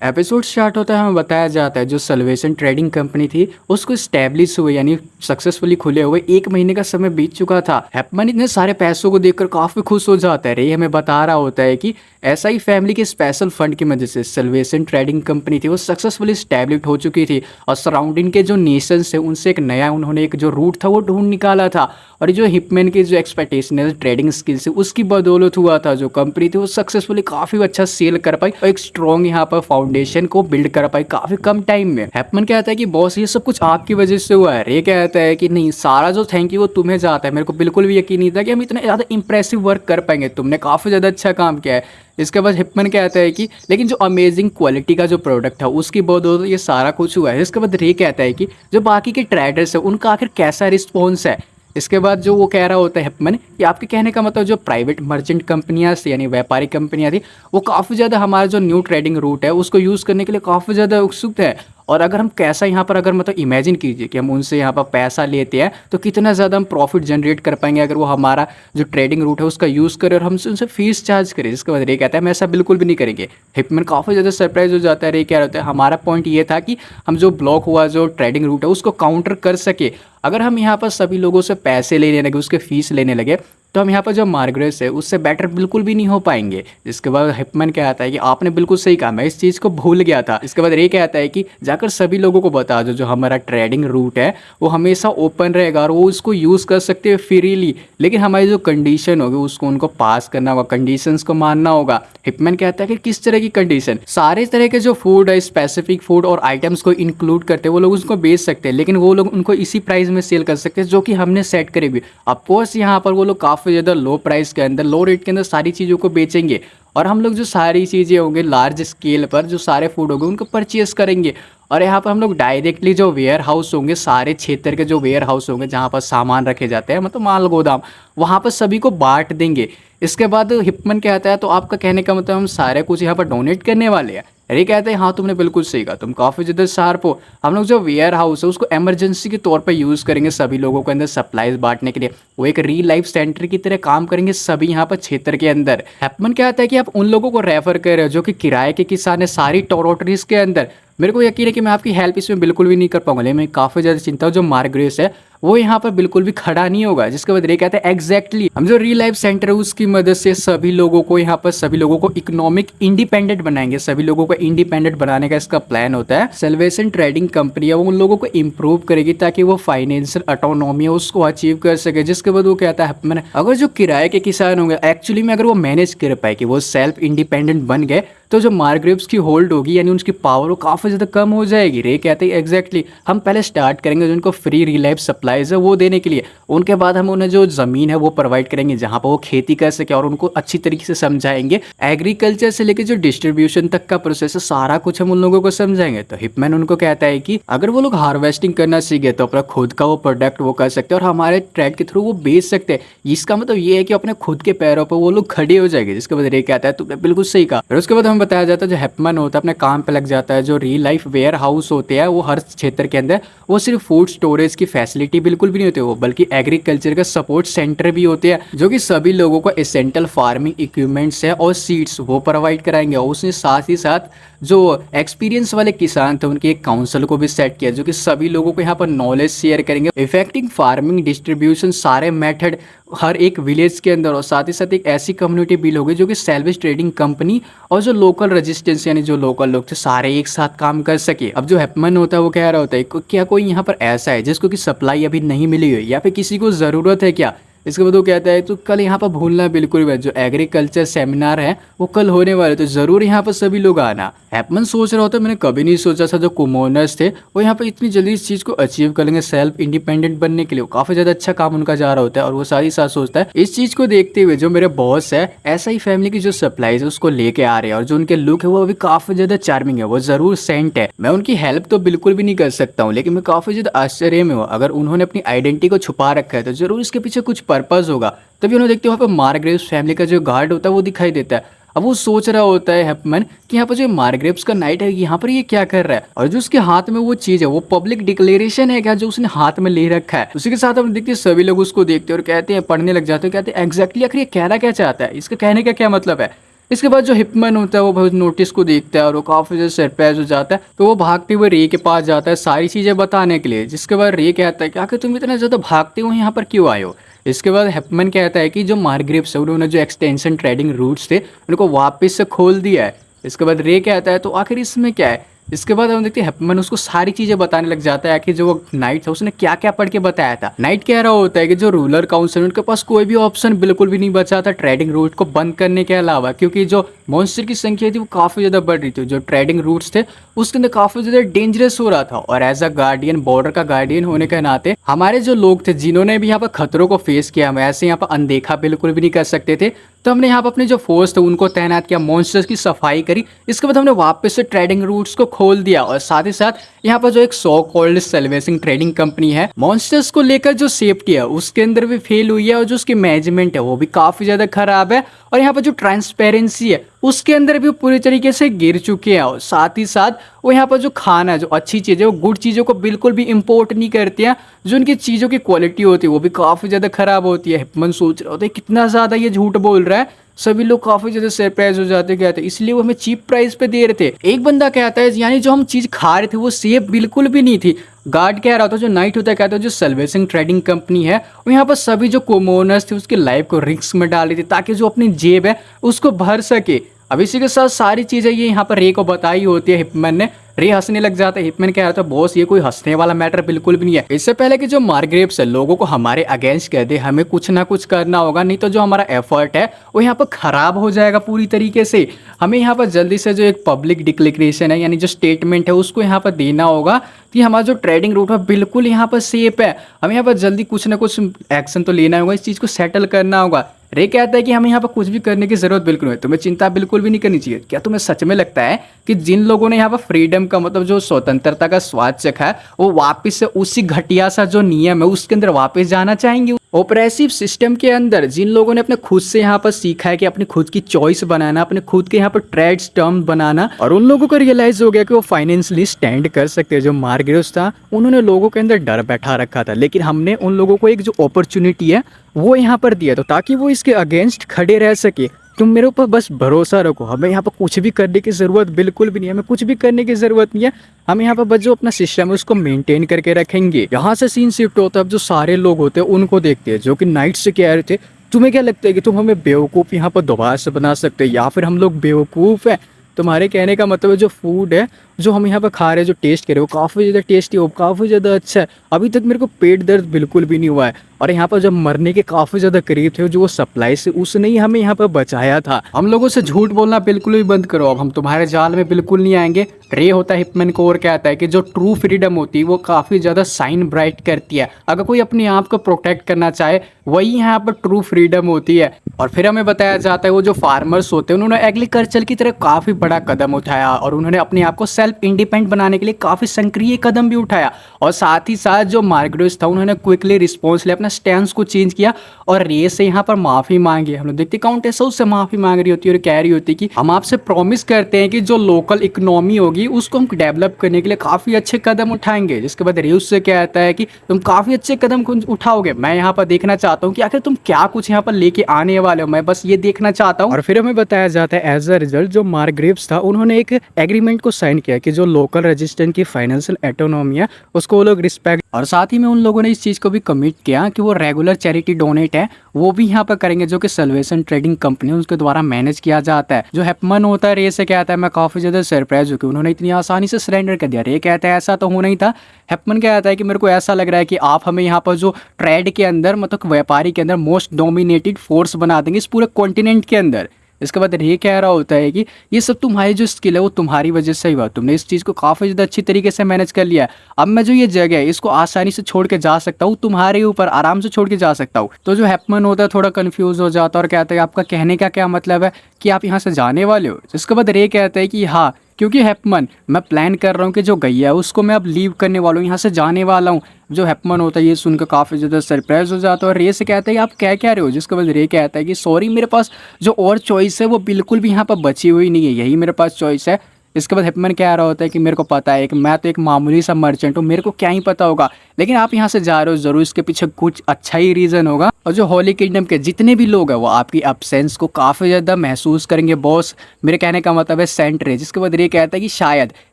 Episode start होता है, हमें बताया जाता है जो सल्वेशन ट्रेडिंग कंपनी थी उसको स्टैब्लिश हुए यानी सक्सेसफुली खुले हुए 1 महीने का समय बीत चुका था। हैपमैन इतने सारे पैसों को देखकर काफी खुश हो जाता है। रे हमें बता रहा होता है कि ऐसा ही फैमिली के स्पेशल फंड की वजह से सल्वेशन ट्रेडिंग कंपनी थी वो सक्सेसफुली स्टैब्लिश हो चुकी थी और सराउंडिंग के जो नेशंस थे उनसे एक नया उन्होंने एक जो रूट था वो ढूंढ निकाला था। और ये जो हिपमैन की जो एक्सपेक्टेशन है ट्रेडिंग स्किल्स है उसकी बदौलत हुआ था। जो कंपनी थी वो सक्सेसफुली काफी अच्छा सेल कर पाई और एक स्ट्रॉन्ग यहाँ पर फाउंडेशन को बिल्ड कर पाई काफी कम टाइम में। हैपमैन कहता है कि बॉस ये सब कुछ आपकी वजह से हुआ है। रे कहता है कि नहीं, सारा जो थैंक यू वो तुम्हें जाता है। मेरे को बिल्कुल भी यकीन नहीं था कि हम इतना ज्यादा इंप्रेसिव वर्क कर पाएंगे। तुमने काफी ज्यादा अच्छा काम किया है। इसके बाद हिपमैन कहता है कि लेकिन जो अमेजिंग क्वालिटी का जो प्रोडक्ट था उसकी बदौलत ये सारा कुछ हुआ है। इसके बाद रे कहता है कि जो बाकी के ट्रेडर्स है उनका आखिर कैसा रिस्पॉन्स है। इसके बाद जो वो कह रहा होता है हिपमैन कि आपके कहने का मतलब जो प्राइवेट मर्चेंट कंपनियां थी यानी व्यापारी कंपनियां थी वो काफ़ी ज़्यादा हमारा जो न्यू ट्रेडिंग रूट है उसको यूज़ करने के लिए काफ़ी ज़्यादा उत्सुक है। और अगर हम कैसा यहाँ पर अगर मतलब इमेजिन कीजिए कि हम उनसे यहाँ पर पैसा लेते हैं तो कितना ज़्यादा हम प्रॉफिट जनरेट कर पाएंगे अगर वो हमारा जो ट्रेडिंग रूट है उसका यूज़ करें और हमसे उनसे फीस चार्ज करें। जिसके बाद रे कहता है हम ऐसा बिल्कुल भी नहीं करेंगे। हिपमैन काफ़ी ज़्यादा सरप्राइज हो जाता है। रे क्या होता है हमारा पॉइंट ये था कि हम जो ब्लॉक हुआ जो ट्रेडिंग रूट है उसको काउंटर कर सके। अगर हम यहाँ पर सभी लोगों से पैसे लेने लगे उसके फीस लेने लगे तो हम यहाँ पर जो मार्ग्रेस है उससे बेटर बिल्कुल भी नहीं हो पाएंगे। जिसके बाद हिपमैन क्या आता है कि आपने बिल्कुल सही कहा, मैं इस चीज़ को भूल गया था। इसके बाद रे क्या आता है कि जाकर सभी लोगों को बता दो जो हमारा ट्रेडिंग रूट है वो हमेशा ओपन रहेगा और वो उसको यूज़ कर सकते हैं फ्रीली, लेकिन हमारी जो कंडीशन होगी उसको उनको पास करना होगा, कंडीशंस को मानना होगा। हिपमैन कहता है कि किस तरह की कंडीशन, सारे तरह के जो फूड है स्पेसिफिक फूड और आइटम्स को इंक्लूड करते हैं वो लोग उसको बेच सकते हैं, लेकिन वो लोग उनको इसी प्राइस में सेल कर सकते हैं जो कि हमने सेट करी हुई। ऑफकोर्स यहाँ पर वो लोग काफ़ी ज़्यादा लो प्राइस के अंदर लो रेट के अंदर सारी चीज़ों को बेचेंगे और हम लोग जो सारी चीज़ें होंगे लार्ज स्केल पर जो सारे फूड होंगे उनको परचेस करेंगे। और यहाँ पर हम लोग डायरेक्टली जो वेयर हाउस होंगे सारे क्षेत्र के जो वेयर हाउस होंगे जहाँ पर सामान रखे जाते हैं मतलब माल गोदाम वहाँ पर सभी को बांट देंगे। इसके बाद हिपमैन कहता है तो आपका कहने का मतलब हम सारे कुछ यहाँ पर डोनेट करने वाले हैं। अरे कहते हैं हाँ तुमने बिल्कुल सही कहा, तुम काफ़ी ज़्यादा शार्प हो। हम लोग जो वेयर हाउस है उसको इमरजेंसी के तौर पर यूज़ करेंगे सभी लोगों के अंदर सप्लाईज बांटने के लिए। वो एक रियल लाइफ सेंटर की तरह काम करेंगे सभी यहाँ पर क्षेत्र के अंदर। हैपमैन कहता है कि आप उन लोगों को रेफर कर रहे हो जो कि किराए के किसान है सारी टेरिटरीज के अंदर। मेरे को यकीन है कि मैं आपकी हेल्प इसमें बिल्कुल भी नहीं कर पाऊंगा, लेकिन मैं काफ़ी ज़्यादा चिंता हूँ जो मार्ग्रेस है वो यहाँ पर बिल्कुल भी खड़ा नहीं होगा। जिसके बाद रे कहते हैं एग्जैक्टली हम जो रियल लाइफ सेंटर है उसकी मदद से सभी लोगों को यहाँ पर सभी लोगों को इकोनॉमिक इंडिपेंडेंट बनाएंगे। सभी लोगों को इंडिपेंडेंट बनाने का इसका प्लान होता है। सल्वेशन ट्रेडिंग कंपनी है वो उन लोगों को इंप्रूव करेगी ताकि वो फाइनेंशियल ऑटोनॉमी है उसको अचीव कर सके। जिसके बाद वो कहता है मैंने अगर जो किराए के किसान होंगे एक्चुअली में अगर वो मैनेज कर पाए कि वो सेल्फ इंडिपेंडेंट बन गए तो जो मार्ग्रेव्स की होल्ड होगी यानी उनकी पावर वो काफ़ी ज़्यादा कम हो जाएगी। रे कहते हैं एग्जैक्टली हम पहले स्टार्ट करेंगे जो उनको फ्री रिलाइफ सप्लाईज है वो देने के लिए। उनके बाद हम उन्हें जो ज़मीन है वो प्रोवाइड करेंगे जहाँ पर वो खेती कर सके और उनको अच्छी तरीके से समझाएंगे। एग्रीकल्चर से लेकर जो डिस्ट्रीब्यूशन तक का प्रोसेस है सारा कुछ हम उन लोगों को समझाएंगे। तो हिपमैन उनको कहता है कि अगर वो लोग हार्वेस्टिंग करना सीखे तो अपना खुद का वो प्रोडक्ट वो कर सकते हैं और हमारे ट्रेड के थ्रू वो बेच सकते हैं। इसका मतलब ये है कि अपने खुद के पैरों पर वो लोग खड़े हो जाएंगे। जिसके बाद रे कहता है तुमने बिल्कुल सही कहा। और उसके बाद हमें बताया जाता है जो हैपमैन होता है अपने काम पे लग जाता है। जो रियल लाइफ वेयर हाउस होते हैं वो हर क्षेत्र के अंदर वो सिर्फ फूड स्टोरेज की फैसिलिटी बिल्कुल भी नहीं होती वो बल्कि एग्रीकल्चर का सपोर्ट सेंटर भी होते हैं जो कि सभी लोगों को एसेंशियल फार्मिंग इक्विपमेंट्स है और सीड्स वो प्रोवाइड कराएंगे। और उसने साथ ही साथ जो एक्सपीरियंस वाले किसान थे उनके एक काउंसिल को भी सेट किया जो कि सभी लोगों को यहाँ पर नॉलेज शेयर करेंगे। इफेक्टिव फार्मिंग डिस्ट्रीब्यूशन सारे मेथड हर एक विलेज के अंदर और साथ ही साथ एक ऐसी कम्युनिटी बिल होगी जो कि सैल्वेज ट्रेडिंग कंपनी और जो लोकल रेजिस्टेंस यानी जो लोकल लोग थे सारे एक साथ काम कर सके। अब जो हैपमैन होता है वो कह रहा होता है क्या कोई यहाँ पर ऐसा है जिसको कि सप्लाई अभी नहीं मिली हुई या फिर किसी को ज़रूरत है क्या। इसके बाद वो कहता है तो कल यहाँ पर भूलना बिल्कुल भी जो एग्रीकल्चर सेमिनार है वो कल होने वाले तो ज़रूर यहाँ पर सभी लोग आना। हैपमैन सोच रहा होता है मैंने कभी नहीं सोचा था जो कुमोनर्स थे वो यहाँ पर इतनी जल्दी इस चीज़ को अचीव कर लेंगे सेल्फ इंडिपेंडेंट बनने के लिए। काफ़ी ज़्यादा अच्छा काम उनका जा रहा होता है और वो साथ ही साथ सोचता है इस चीज़ को देखते हुए जो मेरे बॉस है ऐसा ही फैमिली की जो सप्लाईज है उसको लेके आ रहे हैं और जो उनके लुक है वो अभी काफ़ी ज़्यादा चार्मिंग है, वो ज़रूर सेंट है। मैं उनकी हेल्प तो बिल्कुल भी नहीं कर सकता हूँ लेकिन मैं काफ़ी ज़्यादा आश्चर्य में हूँ। अगर उन्होंने अपनी आइडेंटिटी को छुपा रखा है तो ज़रूर इसके पीछे कुछ पर्पज़ होगा। तभी उन्हें देखते वहाँ पर मार्ग्रेव्स फैमिली का जो गार्ड होता है वो दिखाई देता है। अब वो सोच रहा होता है हैपमैन कि यहाँ पर जो मार्ग्रेव्स का नाइट है यहाँ पर ये क्या कर रहा है और जो उसके हाथ में वो चीज़ है वो पब्लिक डिक्लेरेशन है क्या जो उसने हाथ में ले रखा है। उसी के साथ हम देखते हैं सभी लोग उसको देखते हैं और कहते हैं पढ़ने लग जाते हैं कहते हैं एग्जैक्टली आखिर ये कहना क्या चाहता है, इसका कहने का क्या मतलब है। इसके बाद जो हिपमैन होता है वो भाई नोटिस को देखता है और वो काफ़ी ज़्यादा सरप्राइज हो जाता है। तो वो भागते हुए रे के पास जाता है सारी चीज़ें बताने के लिए, जिसके बाद रे कहता है कि आखिर तुम इतना ज़्यादा भागते हो यहाँ पर क्यों आए हो। इसके बाद हिपमैन कहता है कि जो मार्ग्रेव्स है उन्होंने जो एक्सटेंशन ट्रेडिंग रूट्स थे उनको वापस से खोल दिया है। इसके बाद रे कहता है तो आखिर इसमें क्या है। इसके बाद हम देखते हैं हिपमैन उसको सारी चीजें बताने लग जाता है कि जो वो नाइट था उसने क्या क्या पढ़ के बताया था। नाइट कह रहा होता है कि जो रूलर काउंसिल उनके पास कोई भी ऑप्शन बिल्कुल भी नहीं बचा था ट्रेडिंग रूट को बंद करने के अलावा, क्योंकि जो मॉन्स्टर की संख्या थी वो काफी ज्यादा बढ़ रही थी। जो ट्रेडिंग रूट्स थे उसके अंदर काफी ज्यादा डेंजरस हो रहा था, और एज अ गार्डियन, बॉर्डर का गार्डियन होने के नाते हमारे जो लोग थे जिन्होंने भी यहाँ पर खतरों को फेस किया, हम ऐसे यहाँ पर अनदेखा बिल्कुल भी नहीं कर सकते थे। तो हमने यहाँ पर अपने जो फोर्स थे उनको तैनात किया, मॉन्स्टर्स की सफाई करी। इसके बाद हमने वापस से ट्रेडिंग रूट्स को खोल दिया, और साथ ही साथ यहाँ पर जो एक सो कॉल्ड सेल्वेसिंग ट्रेडिंग कंपनी है, मॉन्स्टर्स को लेकर जो सेफ्टी है उसके अंदर भी फेल हुई है, और जो उसकी मैनेजमेंट है वो भी काफी ज्यादा खराब है, और यहाँ पर जो ट्रांसपेरेंसी है उसके अंदर भी पूरी तरीके से गिर चुके हैं। और साथ ही साथ वो यहाँ पर जो खाना है, जो अच्छी चीज़ें, वो गुड चीज़ों को बिल्कुल भी इम्पोर्ट नहीं करते हैं। जो उनकी चीज़ों की क्वालिटी होती है वो भी काफ़ी ज़्यादा खराब होती है। हिपमैन सोच रहा होता है कितना ज़्यादा ये झूठ बोल रहा है। सभी लोग काफ़ी ज़्यादा सरप्राइज हो जाते, कहते हैं इसलिए वो हमें चीप प्राइस पे दे रहे थे। एक बंदा कहता है यानी जो हम चीज़ खा रहे थे वो सेफ बिल्कुल भी नहीं थी। गार्ड कह रहा था, जो नाइट होता है कहता है जो सेल्वेसिंग ट्रेडिंग कंपनी है वो यहाँ पर सभी जो कोमोनर्स थे उसकी लाइफ को रिस्क में डाल रही थी ताकि जो अपनी जेब है उसको भर सके। अब इसी के साथ सारी चीज़ें ये यहाँ पर रे को बताई होती है हिपमैन ने। रे हंसने लग जाता है। हिपमैन कह रहा था बॉस ये कोई हंसने वाला मैटर बिल्कुल भी नहीं है। इससे पहले कि जो मार्ग्रेव्स है लोगों को हमारे अगेंस्ट कह दे, हमें कुछ ना कुछ करना होगा, नहीं तो जो हमारा एफर्ट है वो यहाँ पर खराब हो जाएगा पूरी तरीके से। हमें यहाँ पर जल्दी से जो एक पब्लिक डिक्लेरेशन है यानी जो स्टेटमेंट है उसको यहाँ पर देना होगा कि हमारा जो ट्रेडिंग रूट है बिल्कुल यहाँ पर सेफ है। हमें यहाँ पर जल्दी कुछ ना कुछ एक्शन तो लेना होगा, इस चीज़ को सेटल करना होगा। रे कहता है कि हमें यहाँ पर कुछ भी करने की जरूरत बिल्कुल नहीं है, तुम्हें चिंता बिल्कुल भी नहीं करनी चाहिए। क्या तुम्हें सच में लगता है कि जिन लोगों ने यहाँ पर फ्रीडम का मतलब जो स्वतंत्रता का स्वाद चखा है वो वापस से उसी घटिया सा जो नियम है उसके अंदर वापस जाना चाहेंगे? ऑपरेसिव सिस्टम के अंदर जिन लोगों ने अपने खुद से यहाँ पर सीखा है कि अपनी खुद की चॉइस बनाना, अपने खुद के यहाँ पर ट्रेड्स टर्म बनाना, और उन लोगों को रियलाइज हो गया कि वो फाइनेंशियली स्टैंड कर सकते हैं। जो मार्ग्रेव्स था उन्होंने लोगों के अंदर डर बैठा रखा था, लेकिन हमने उन लोगों को एक जो अपॉर्चुनिटी है वो यहाँ पर दिया तो ताकि वो इसके अगेंस्ट खड़े रह सके। तुम मेरे ऊपर बस भरोसा रखो, हमें यहाँ पर कुछ भी करने की ज़रूरत बिल्कुल भी नहीं है, हमें कुछ भी करने की ज़रूरत नहीं है। हम यहाँ पर बस जो अपना सिस्टम है उसको मेंटेन करके रखेंगे। यहाँ से सीन शिफ्ट होता है, अब जो सारे लोग होते हैं उनको देखते हैं जो कि नाइट से कह रहे थे तुम्हें क्या लगता है कि तुम हमें बेवकूफ़ यहाँ पर दोबारा से बना सकते हैं, या फिर हम लोग बेवकूफ़ हैं? तुम्हारे कहने का मतलब है जो फूड है जो हम यहाँ पर खा रहे हैं, जो टेस्ट कर रहे हो, काफ़ी ज़्यादा टेस्टी हो, काफ़ी ज़्यादा अच्छा है। अभी तक मेरे को पेट दर्द बिल्कुल भी नहीं हुआ है, और यहाँ पर जब मरने के काफ़ी ज़्यादा करीब थे जो वो सप्लाई से उसने ही हमें यहाँ पर बचाया था। हम लोगों से झूठ बोलना बिल्कुल भी बंद करो, अब हम तुम्हारे जाल में बिल्कुल नहीं आएंगे। रे होता है हिपमैन को और कहता है कि जो ट्रू फ्रीडम होती है वो काफ़ी ज़्यादा शाइन ब्राइट करती है। अगर कोई अपने आप को प्रोटेक्ट करना चाहे वही यहाँ पर ट्रू फ्रीडम होती है। और फिर हमें बताया जाता है वो जो फार्मर्स होते हैं उन्होंने एग्रीकल्चर की तरफ काफ़ी बड़ा कदम उठाया, और उन्होंने अपने आप को सेल्फ इंडिपेंडेंट बनाने के लिए काफ़ी सक्रिय कदम भी उठाया। और साथ ही साथ जो मार्ग्रेव्स था उन्होंने क्विकली रिस्पॉन्स लिया, अपना स्टैंड को चेंज किया और रे से यहाँ पर माफ़ी मांगी। हम लोग देखते काउंटेस उससे माफ़ी मांग रही होती है और कह रही होती है कि हम आपसे प्रॉमिस करते हैं कि जो लोकल इकोनॉमी होगी उसको हम डेवलप करने के लिए काफ़ी अच्छे कदम उठाएंगे। जिसके बाद रे उससे कहता है कि तुम काफ़ी अच्छे कदम उठाओगे, मैं यहाँ पर देखना चाहता हूँ कि आखिर तुम क्या कुछ यहाँ पर लेके आने वाले हो, मैं बस ये देखना चाहता हूँ। और फिर हमें बताया जाता है एज अ रिजल्ट जो मार्ग्रेव्स था उन्होंने एक एग्रीमेंट को साइन किया कि जो लोकल रजिस्टेंट की फाइनेंशियल ऑटोनॉमी है उसको वो लोग रिस्पेक्ट, और साथ ही में उन लोगों ने इस चीज़ को भी कमिट किया कि वो रेगुलर चैरिटी डोनेट है वो भी यहाँ पर करेंगे जो कि सेल्वेशन ट्रेडिंग कंपनी उसके द्वारा मैनेज किया जाता है। जो हिपमैन होता है रे से कहता है मैं काफ़ी ज़्यादा सरप्राइज हूँ कि उन्होंने इतनी आसानी से सरेंडर कर दिया। रे कहता है ऐसा तो होना ही था। हिपमैन कहता है कि मेरे को ऐसा लग रहा है कि आप हमें यहाँ पर जो ट्रेड के अंदर मतलब व्यापारी के अंदर मोस्ट डोमिनेटेड फोर्स बना देंगे इस पूरे कॉन्टिनेंट के अंदर। इसके बाद ये कह रहा होता है कि ये सब तुम्हारी जो स्किल है वो तुम्हारी वजह से ही हुआ, तुमने इस चीज़ को काफ़ी ज़्यादा अच्छी तरीके से मैनेज कर लिया है। अब मैं जो ये जगह है इसको आसानी से छोड़ के जा सकता हूँ, तुम्हारे ऊपर आराम से छोड़ के जा सकता हूँ। तो जो हिपमैन होता है थोड़ा कंफ्यूज हो जाता है और कहता है आपका कहने का क्या मतलब है कि आप यहाँ से जाने वाले हो। जिसके बाद रे कहता है कि हाँ, क्योंकि हिपमैन मैं प्लान कर रहा हूँ कि जो गैया है उसको मैं अब लीव करने वाला हूँ, यहाँ से जाने वाला हूँ। जो हिपमैन होता है ये सुनकर काफ़ी ज़्यादा सरप्राइज हो जाता है और रे से कहता है आप क्या कह रहे हो। जिसके बाद रे कहता है कि सॉरी मेरे पास जो और चॉइस है वो बिल्कुल भी यहाँ पर बची हुई नहीं है, यही मेरे पास चॉइस है। इसके बाद हिपमैन कह रहा होता है कि मेरे को पता है कि मैं तो एक मामूली सा मर्चेंट हूँ, मेरे को क्या ही पता होगा, लेकिन आप यहाँ से जा रहे हो ज़रूर इसके पीछे कुछ अच्छा ही रीज़न होगा। और जो होली किंगडम के जितने भी लोग हैं वो आपकी अब्सेंस को काफ़ी ज़्यादा महसूस करेंगे बॉस। मेरे कहने का मतलब है सेंट रे। जिसके बाद रे कहता है कि शायद,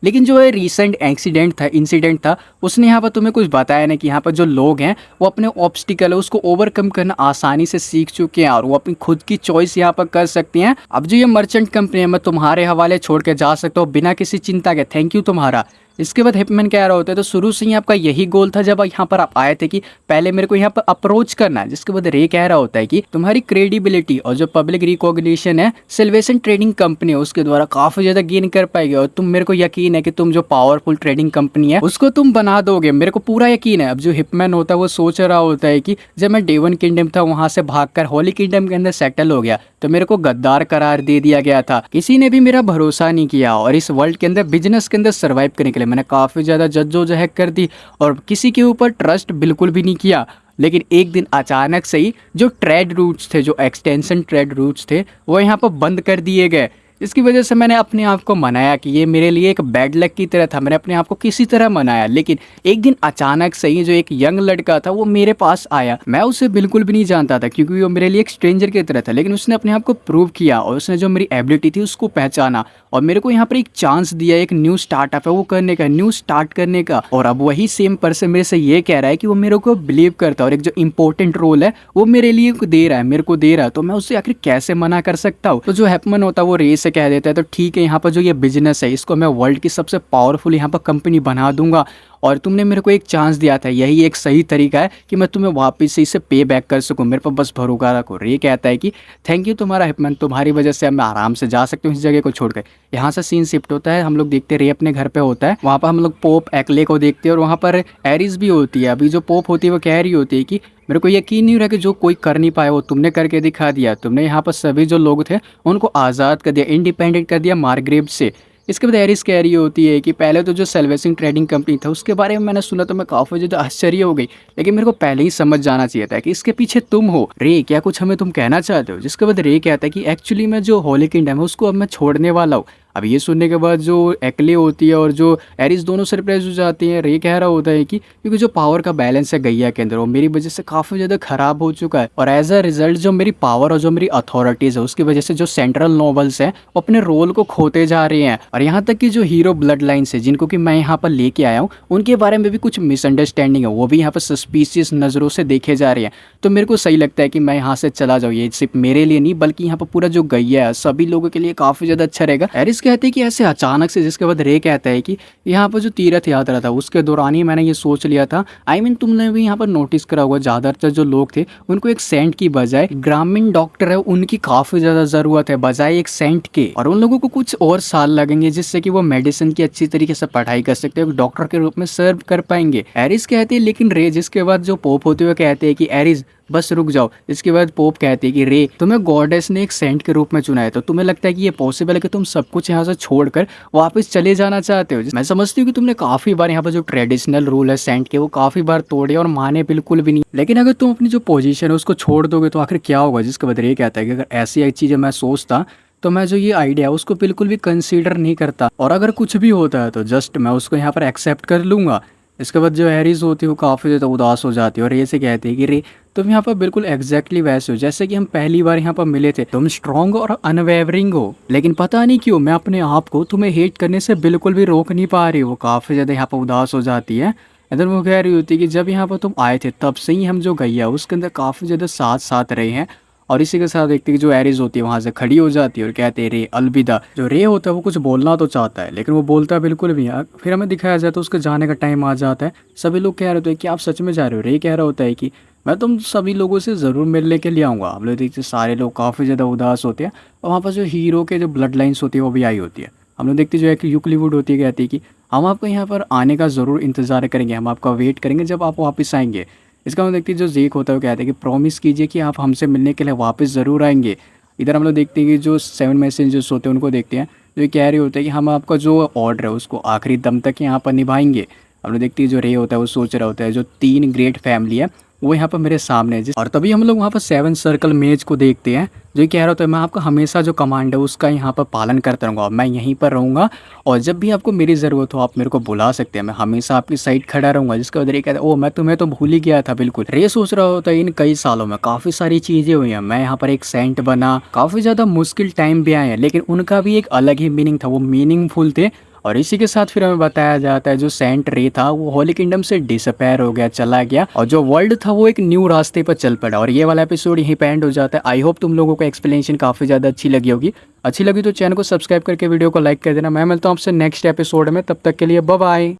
लेकिन जो है रिसेंट इंसिडेंट था उसने यहाँ पर तुम्हें कुछ बताया ना कि यहाँ पर जो लोग हैं वो अपने ऑब्स्टिकल है उसको ओवरकम करना आसानी से सीख चुके हैं और वो अपनी खुद की चॉइस यहाँ पर कर सकती हैं। अब जो ये मर्चेंट कंपनी है मैं तुम्हारे हवाले छोड़ के जा सकता हूँ बिना किसी चिंता के। थैंक यू तुम्हारा। इसके बाद हिपमैन कह रहा होता है तो शुरू से ही आपका यही गोल था जब यहाँ पर आप आए थे कि पहले मेरे को यहाँ पर अप्रोच करना है। जिसके बाद रे कह रहा होता है कि तुम्हारी क्रेडिबिलिटी और जो पब्लिक रिकॉग्निशन है सिल्वेशन ट्रेडिंग कंपनी है उसके द्वारा काफी ज्यादा गेन कर पाएगी और तुम, मेरे को यकीन है कि तुम जो पावरफुल ट्रेडिंग कंपनी है उसको तुम बना दोगे, मेरे को पूरा यकीन है। अब जो हिपमैन होता है वो सोच रहा होता है कि जब मैं डेवन किंगडम था वहां से भागकर होली किंगडम के अंदर सेटल हो गया तो मेरे को गद्दार करार दे दिया गया था, किसी ने भी मेरा भरोसा नहीं किया और इस वर्ल्ड के अंदर बिजनेस के अंदर सर्वाइव करने के लिए मैंने काफ़ी ज़्यादा जद्दोजहद कर दी और किसी के ऊपर ट्रस्ट बिल्कुल भी नहीं किया। लेकिन एक दिन अचानक से ही जो ट्रेड रूट्स थे, जो एक्सटेंशन ट्रेड रूट्स थे वो यहाँ पर बंद कर दिए गए। इसकी वजह से मैंने अपने आप को मनाया कि ये मेरे लिए एक बैड लक की तरह था, मैंने अपने आप को किसी तरह मनाया। लेकिन एक दिन अचानक से ही जो एक यंग लड़का था वो मेरे पास आया, मैं उसे बिल्कुल भी नहीं जानता था क्योंकि वो मेरे लिए एक स्ट्रेंजर की तरह था, लेकिन उसने अपने आप को प्रूव किया और उसने जो मेरी एबिलिटी थी उसको पहचाना और मेरे को यहाँ पर एक चांस दिया, एक न्यू स्टार्टअप है वो करने का, न्यू स्टार्ट करने का। और अब वही सेम पर्सन मेरे से ये कह रहा है कि वो मेरे को बिलीव करता है और एक जो इंपॉर्टेंट रोल है वो मेरे लिए दे रहा है, मेरे को दे रहा है, तो मैं उससे आखिर कैसे मना कर सकता हूँ। तो जो हैपमन होता है वो रे से कह देता है तो ठीक है, यहाँ पर जो ये बिजनेस है इसको मैं वर्ल्ड की सबसे पावरफुल यहाँ पर कंपनी बना दूंगा और तुमने मेरे को एक चांस दिया था, यही एक सही तरीका है कि मैं तुम्हें वापस से इसे पे बैक कर सकूं, मेरे पर बस भरोसा रखो। रे कहता है कि थैंक यू तुम्हारा हिपमैन, तुम्हारी वजह से अब मैं आराम से जा सकती हूँ इस जगह को छोड़कर। यहाँ से सीन शिफ्ट होता है, हम लोग देखते रे अपने घर पे होता है, वहाँ पर हम लोग पोप एक्ले को देखते हैं और वहाँ पर एरिस भी होती है। अभी जो पोप होती है वो कह रही होती है कि मेरे को यकीन नहीं हो रहा कि जो कोई कर नहीं पाया वो तुमने करके दिखा दिया, तुमने यहाँ पर सभी जो लोग थे उनको आज़ाद कर दिया, इंडिपेंडेंट कर दिया मार्ग्रेव से। इसके बाद एरिस कह रही होती है कि पहले तो जो सेल्वेसिंग ट्रेडिंग कंपनी था उसके बारे में मैंने सुना तो मैं काफ़ी ज़्यादा आश्चर्य हो गई, लेकिन मेरे को पहले ही समझ जाना चाहिए था कि इसके पीछे तुम हो। रे क्या कुछ हमें तुम कहना चाहते हो? जिसके बाद रे कहता है कि एक्चुअली मैं जो होली किंगडम है उसको अब मैं छोड़ने वाला हूँ। अब ये सुनने के बाद जो एक्ले होती है और जो एरिस दोनों सरप्राइज हो जाती हैं। रे कह रहा होता है कि क्योंकि जो पावर का बैलेंस है गैया के अंदर वो मेरी वजह से काफ़ी ज़्यादा ख़राब हो चुका है और एज अ रिजल्ट जो मेरी पावर और जो मेरी अथॉरिटीज़ है उसकी वजह से जो सेंट्रल नोबल्स हैं वो अपने रोल को खोते जा रहे हैं और यहाँ तक कि जो हीरो ब्लड लाइन्स है जिनको कि मैं यहाँ पर लेके आया हूँ उनके बारे में भी कुछ मिसअंडरस्टैंडिंग है, वो भी यहाँ पर सस्पिशियस नज़रों से देखे जा रहे हैं। तो मेरे को सही लगता है कि मैं यहाँ से चला जाऊँ, ये सिर्फ मेरे लिए नहीं बल्कि यहाँ पर पूरा जो गैया है सभी लोगों के लिए काफ़ी ज़्यादा अच्छा रहेगा। एरिस कहते हैं कि ऐसे अचानक से, जिसके बाद रे कहता है कि यहाँ पर जो तीर्थ यात्रा था उसके दौरान ही मैंने ये सोच लिया था। आई मीन तुमने भी यहाँ पर नोटिस करा होगा ज़्यादातर जो लोग थे उनको एक सेंट की बजाय ग्रामीण डॉक्टर है उनकी काफ़ी ज़्यादा ज़रूरत है बजाय एक सेंट के, और उन लोगों को कुछ और साल लगेंगे जिससे कि वो मेडिसिन की अच्छी तरीके से पढ़ाई कर सकते हैं, डॉक्टर के रूप में सर्व कर पाएंगे। एरिस कहते हैं लेकिन रे, जिसके बाद जो पोप होते हुए कहते हैं कि एरिस बस रुक जाओ। इसके बाद पोप कहते हैं कि रे तुम्हें गॉडेस ने एक सेंट के रूप में चुना है तो तुम्हें लगता है कि ये पॉसिबल है कि तुम सब कुछ यहाँ से छोड़कर वापस चले जाना चाहते हो? मैं समझती हूँ कि तुमने काफी बार यहाँ पर जो ट्रेडिशनल रूल है सेंट के वो काफी बार तोड़े और माने बिल्कुल भी नहीं, लेकिन अगर तुम अपनी जो पोजीशन है उसको छोड़ दोगे तो आखिर क्या होगा? जिसके बाद रे कहता है कि अगर ऐसी चीजें मैं सोचता तो मैं जो ये आइडिया है उसको बिल्कुल भी कंसीडर नहीं करता और अगर कुछ भी होता है तो जस्ट मैं उसको यहाँ पर एक्सेप्ट कर लूँगा। इसके बाद जो एरिस होती है वो काफ़ी ज़्यादा उदास हो जाती है और ये से कहती है कि रे तुम यहाँ पर बिल्कुल एग्जैक्टली वैसे हो जैसे कि हम पहली बार यहाँ पर मिले थे, तुम स्ट्रॉन्ग और अनवेवरिंग हो, लेकिन पता नहीं क्यों मैं अपने आप को तुम्हें हेट करने से बिल्कुल भी रोक नहीं पा रही। वो काफ़ी ज़्यादा यहाँ पर उदास हो जाती है। इधर वो कह रही होती है कि जब यहाँ पर तुम आए थे तब से ही हम जो गैया उसके अंदर काफ़ी ज़्यादा साथ साथ रहे हैं। और इसी के साथ देखते कि जो एरिस होती है वहाँ से खड़ी हो जाती है और कहते हैं रे अलविदा। जो रे होता है वो कुछ बोलना तो चाहता है लेकिन वो बोलता बिल्कुल भी है। फिर हमें दिखाया जाता है उसके जाने का टाइम आ जाता है। सभी लोग कह रहे होते हैं कि आप सच में जा रहे हो? रे कह रहा होता है कि मैं तुम सभी लोगों से ज़रूर मिलने के लिए आऊँगा। आप लोग देखते सारे लोग काफ़ी ज़्यादा उदास होते हैं और वहाँ पर जो हीरो के जो ब्लड लाइन्स होती है वो भी आई होती है। हम लोग देखते जो है कि यूक्लिवुड होती है, कहती है कि हम आपको यहाँ पर आने का ज़रूर इंतज़ार करेंगे, हम आपका वेट करेंगे जब आप वापस आएंगे। इसका मतलब देखते जो जेक होता है वो कहते हैं कि प्रॉमिस कीजिए कि आप हमसे मिलने के लिए वापस ज़रूर आएंगे। इधर हम लोग देखते हैं कि जो 7 मैसेंजर्स होते हैं उनको देखते हैं जो ये कह रहे होते हैं कि हम आपका जो ऑर्डर है उसको आखिरी दम तक यहाँ पर निभाएंगे। हम लोग देखते हैं जो रे होता है वो सोच रहा होता है जो 3 ग्रेट फैमिली है वो यहाँ पर मेरे सामने है और तभी हम लोग वहाँ पर 7 सर्कल मेज को देखते हैं, जो ये कह रहा होता है मैं आपका हमेशा जो कमांड है उसका यहाँ पर पालन करता रहूँगा, मैं यहीं पर रहूँगा और जब भी आपको मेरी ज़रूरत हो आप मेरे को बुला सकते हैं, मैं हमेशा आपकी साइड खड़ा रहूँगा। जिसका वजह ये कहता है ओ मैं तुम्हें तो भूल ही गया था बिल्कुल। रे सोच रहा होता है इन कई सालों में काफ़ी सारी चीज़ें हुई हैं, मैं यहाँ पर एक सेंट बना, काफ़ी ज़्यादा मुश्किल टाइम भी आए हैं, लेकिन उनका भी एक अलग ही मीनिंग था, वो मीनिंगफुल थे। और इसी के साथ फिर हमें बताया जाता है जो सेंट रे था वो होली किंगडम से डिसअपेयर हो गया, चला गया और जो वर्ल्ड था वो एक न्यू रास्ते पर चल पड़ा। और ये वाला एपिसोड यहीं पे एंड हो जाता है। आई होप तुम लोगों को एक्सप्लेनेशन काफ़ी ज़्यादा अच्छी लगी होगी। अच्छी लगी तो चैनल को सब्सक्राइब करके वीडियो को लाइक कर देना। मैं मिलता हूँ आपसे नेक्स्ट एपिसोड में, तब तक के लिए बाय बाय।